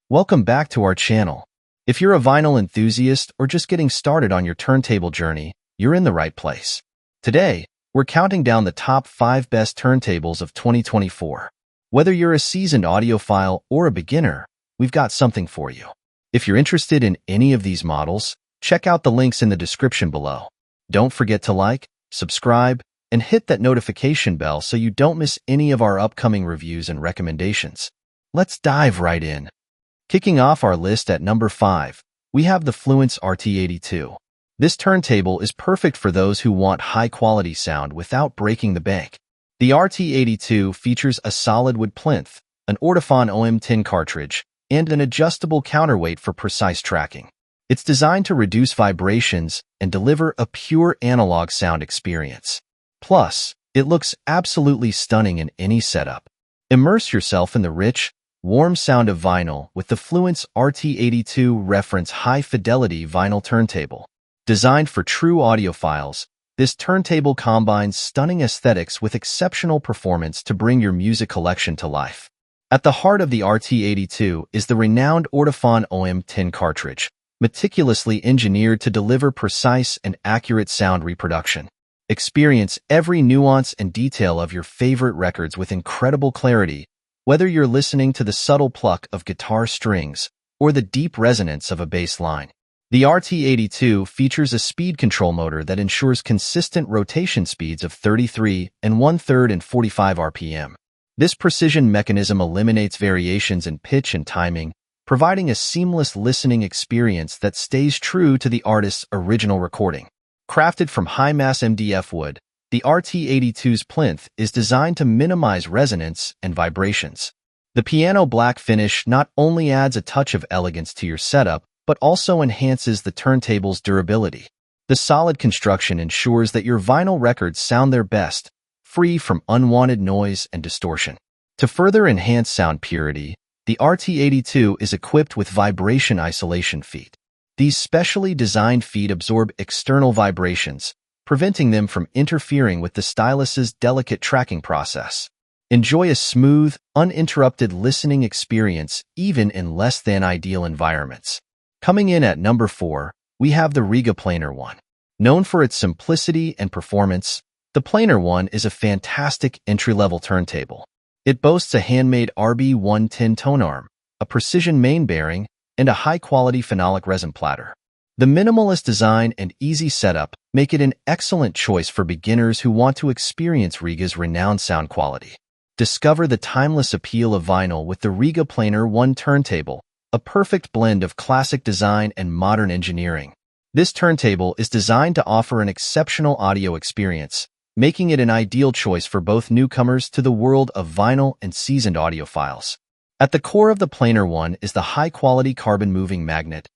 Welcome back to our channel. If you're a vinyl enthusiast or just getting started on your turntable journey, you're in the right place. Today, we're counting down the top 5 best turntables of 2024. Whether you're a seasoned audiophile or a beginner, we've got something for you. If you're interested in any of these models, check out the links in the description below. Don't forget to like, subscribe, and hit that notification bell so you don't miss any of our upcoming reviews and recommendations. Let's dive right in. Kicking off our list at number 5, we have the Fluance RT82. This turntable is perfect for those who want high-quality sound without breaking the bank. The RT82 features a solid wood plinth, an Audiophone OM10 cartridge, and an adjustable counterweight for precise tracking. It's designed to reduce vibrations and deliver a pure analog sound experience. Plus, it looks absolutely stunning in any setup. Immerse yourself in the rich, warm sound of vinyl with the Fluance RT82 reference high-fidelity vinyl turntable. Designed for true audiophiles, this turntable combines stunning aesthetics with exceptional performance to bring your music collection to life. At the heart of the RT82 is the renowned Audiophone OM10 cartridge, meticulously engineered to deliver precise and accurate sound reproduction. Experience every nuance and detail of your favorite records with incredible clarity, whether you're listening to the subtle pluck of guitar strings or the deep resonance of a bass line. The RT82 features a speed control motor that ensures consistent rotation speeds of 33 1/3 and 45 RPM. This precision mechanism eliminates variations in pitch and timing, providing a seamless listening experience that stays true to the artist's original recording. Crafted from high-mass MDF wood, the RT82's plinth is designed to minimize resonance and vibrations. The piano black finish not only adds a touch of elegance to your setup, but also enhances the turntable's durability. The solid construction ensures that your vinyl records sound their best, free from unwanted noise and distortion. To further enhance sound purity, the RT82 is equipped with vibration isolation feet. These specially designed feet absorb external vibrations, preventing them from interfering with the stylus's delicate tracking process. Enjoy a smooth, uninterrupted listening experience even in less than ideal environments. Coming in at number 4, we have the Rega Planar one. Known for its simplicity and performance, the Planar one is a fantastic entry-level turntable. It boasts a handmade RB110 tone arm, a precision main bearing, and a high-quality phenolic resin platter. The minimalist design and easy setup make it an excellent choice for beginners who want to experience Rega's renowned sound quality. Discover the timeless appeal of vinyl with the Rega Planar one turntable, a perfect blend of classic design and modern engineering. This turntable is designed to offer an exceptional audio experience, making it an ideal choice for both newcomers to the world of vinyl and seasoned audiophiles. At the core of the Planar one is the high-quality carbon moving magnet,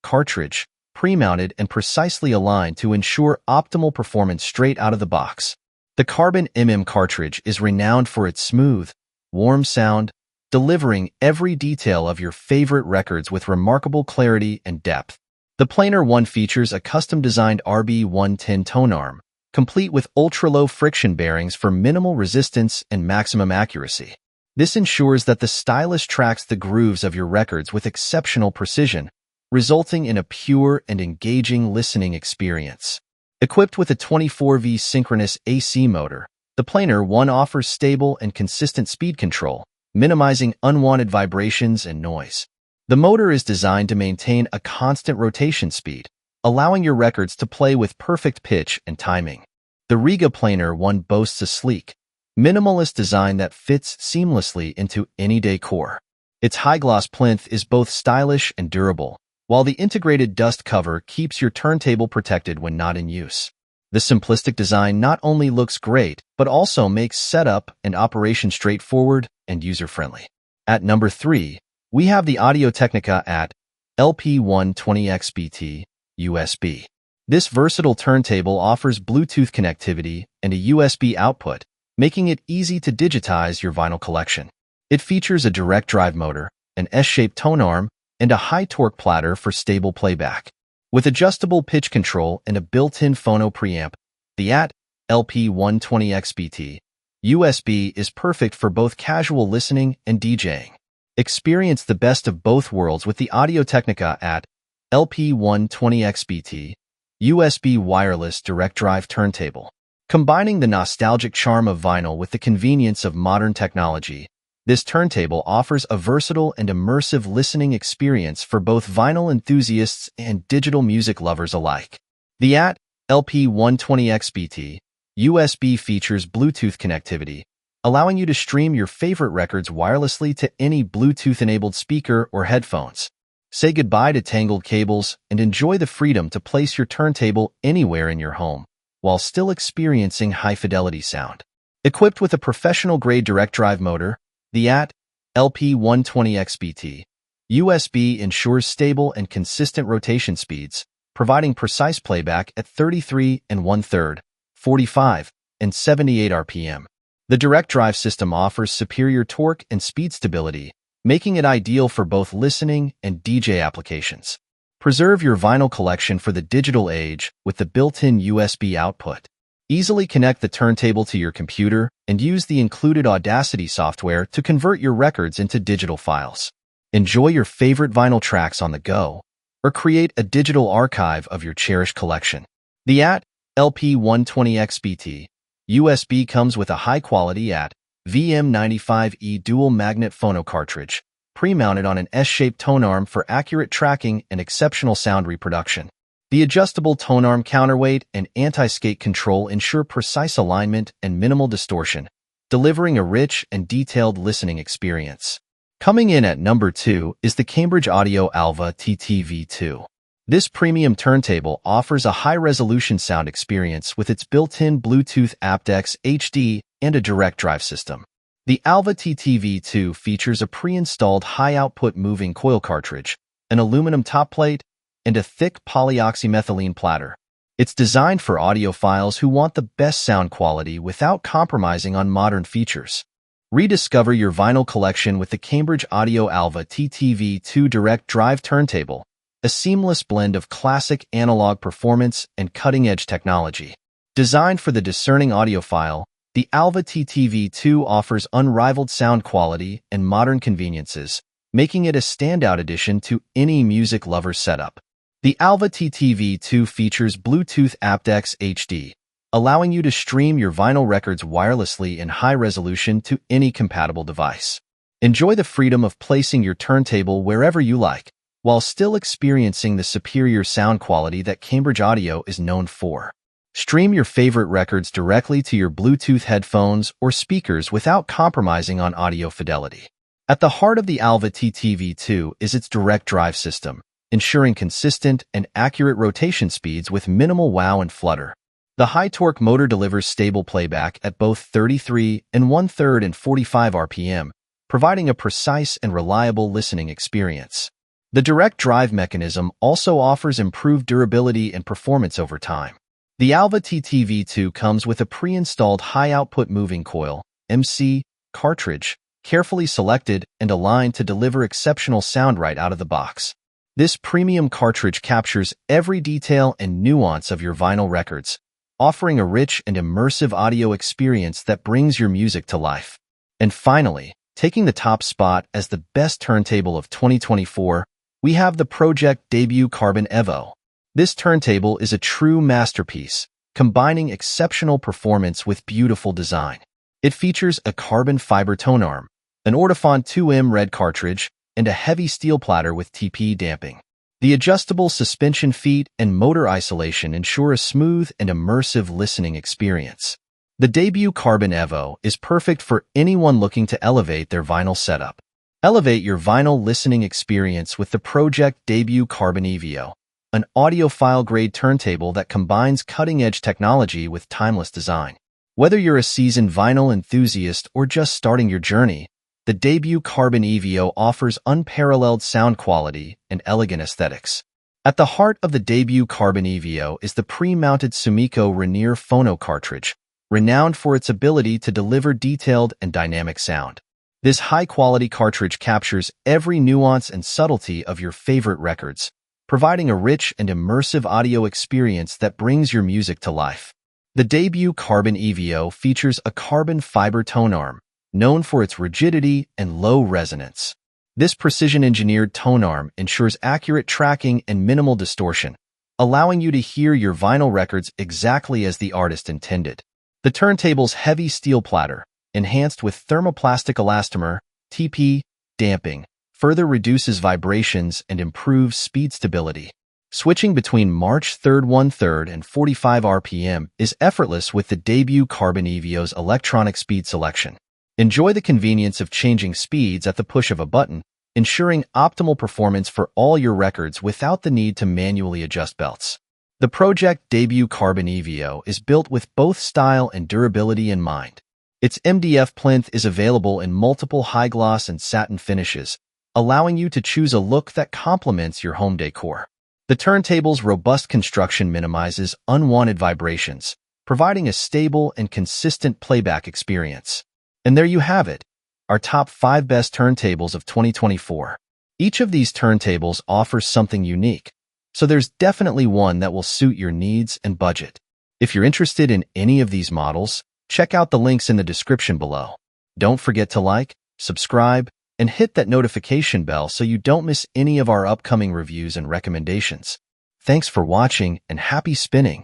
cartridge, pre-mounted and precisely aligned to ensure optimal performance straight out of the box. The carbon cartridge is renowned for its smooth, warm sound, delivering every detail of your favorite records with remarkable clarity and depth. The Planar one features a custom-designed RB110 tone arm, complete with ultra-low friction bearings for minimal resistance and maximum accuracy. This ensures that the stylus tracks the grooves of your records with exceptional precision, resulting in a pure and engaging listening experience. Equipped with a 24V synchronous AC motor, the Planar one offers stable and consistent speed control, minimizing unwanted vibrations and noise. The motor is designed to maintain a constant rotation speed, allowing your records to play with perfect pitch and timing. The Rega Planar one boasts a sleek, minimalist design that fits seamlessly into any decor. Its high-gloss plinth is both stylish and durable, while the integrated dust cover keeps your turntable protected when not in use. The simplistic design not only looks great, but also makes setup and operation straightforward and user-friendly. At number 3, we have the Audio-Technica AT-LP120XBT-USB. This versatile turntable offers Bluetooth connectivity and a USB output, making it easy to digitize your vinyl collection. It features a direct drive motor, an S-shaped tone arm, and a high-torque platter for stable playback. With adjustable pitch control and a built-in phono preamp, the AT-LP120XBT-USB is perfect for both casual listening and DJing. Experience the best of both worlds with the Audio-Technica AT-LP120XBT-USB wireless direct drive turntable. Combining the nostalgic charm of vinyl with the convenience of modern technology, this turntable offers a versatile and immersive listening experience for both vinyl enthusiasts and digital music lovers alike. The AT-LP120XBT-USB features Bluetooth connectivity, allowing you to stream your favorite records wirelessly to any Bluetooth-enabled speaker or headphones. Say goodbye to tangled cables and enjoy the freedom to place your turntable anywhere in your home, while still experiencing high-fidelity sound. Equipped with a professional-grade direct drive motor, the AT-LP120XBT-USB ensures stable and consistent rotation speeds, providing precise playback at 33 1/3, 45, and 78 RPM. The direct drive system offers superior torque and speed stability, making it ideal for both listening and DJ applications. Preserve your vinyl collection for the digital age with the built-in USB output. Easily connect the turntable to your computer and use the included Audacity software to convert your records into digital files. Enjoy your favorite vinyl tracks on the go, or create a digital archive of your cherished collection. The AT-LP120XBT-USB comes with a high-quality AT-VM95E dual magnet phono cartridge, pre-mounted on an S-shaped tone arm for accurate tracking and exceptional sound reproduction. The adjustable tone arm counterweight and anti-skate control ensure precise alignment and minimal distortion, delivering a rich and detailed listening experience. Coming in at number 2 is the Cambridge Audio Alva TTV2. This premium turntable offers a high-resolution sound experience with its built-in Bluetooth aptX HD and a direct drive system. The Alva TTV2 features a pre-installed high-output moving coil cartridge, an aluminum top plate, and a thick polyoxymethylene platter. It's designed for audiophiles who want the best sound quality without compromising on modern features. Rediscover your vinyl collection with the Cambridge Audio Alva TTV2 direct drive turntable, a seamless blend of classic analog performance and cutting-edge technology. Designed for the discerning audiophile, the Alva TTV2 offers unrivaled sound quality and modern conveniences, making it a standout addition to any music lover's setup. The Alva TTV2 features Bluetooth aptX HD, allowing you to stream your vinyl records wirelessly in high resolution to any compatible device. Enjoy the freedom of placing your turntable wherever you like, while still experiencing the superior sound quality that Cambridge Audio is known for. Stream your favorite records directly to your Bluetooth headphones or speakers without compromising on audio fidelity. At the heart of the Alva TTV2 is its direct drive system, ensuring consistent and accurate rotation speeds with minimal wow and flutter. The high-torque motor delivers stable playback at both 33 1/3 and 45 RPM, providing a precise and reliable listening experience. The direct drive mechanism also offers improved durability and performance over time. The Alva TTV2 comes with a pre-installed high-output moving coil (MC) cartridge, carefully selected and aligned to deliver exceptional sound right out of the box. This premium cartridge captures every detail and nuance of your vinyl records, offering a rich and immersive audio experience that brings your music to life. And finally, taking the top spot as the best turntable of 2024, we have the Pro-Ject debut Carbon Evo. This turntable is a true masterpiece, combining exceptional performance with beautiful design. It features a carbon fiber tone arm, an Ortofon 2M red cartridge, and a heavy steel platter with TP damping. The adjustable suspension feet and motor isolation ensure a smooth and immersive listening experience. The debut Carbon Evo is perfect for anyone looking to elevate their vinyl setup. Elevate your vinyl listening experience with the Pro-Ject debut Carbon Evo, an audiophile-grade turntable that combines cutting-edge technology with timeless design. Whether you're a seasoned vinyl enthusiast or just starting your journey, the debut Carbon Evo offers unparalleled sound quality and elegant aesthetics. At the heart of the debut Carbon Evo is the pre-mounted Sumiko Rainier phono cartridge, renowned for its ability to deliver detailed and dynamic sound. This high-quality cartridge captures every nuance and subtlety of your favorite records, providing a rich and immersive audio experience that brings your music to life. The debut Carbon Evo features a carbon fiber tone arm, known for its rigidity and low resonance. This precision-engineered tone arm ensures accurate tracking and minimal distortion, allowing you to hear your vinyl records exactly as the artist intended. The turntable's heavy steel platter, enhanced with thermoplastic elastomer, TP, damping, further reduces vibrations and improves speed stability. Switching between March 3rd 1/3 and 45 RPM is effortless with the debut Carbon Evio's electronic speed selection. Enjoy the convenience of changing speeds at the push of a button, ensuring optimal performance for all your records without the need to manually adjust belts. The Pro-Ject debut Carbon Evio is built with both style and durability in mind. Its MDF plinth is available in multiple high-gloss and satin finishes, allowing you to choose a look that complements your home decor. The turntable's robust construction minimizes unwanted vibrations, providing a stable and consistent playback experience. And there you have it, our top 5 best turntables of 2024. Each of these turntables offers something unique, so there's definitely one that will suit your needs and budget. If you're interested in any of these models, check out the links in the description below. Don't forget to like, subscribe, and hit that notification bell so you don't miss any of our upcoming reviews and recommendations. Thanks for watching and happy spinning!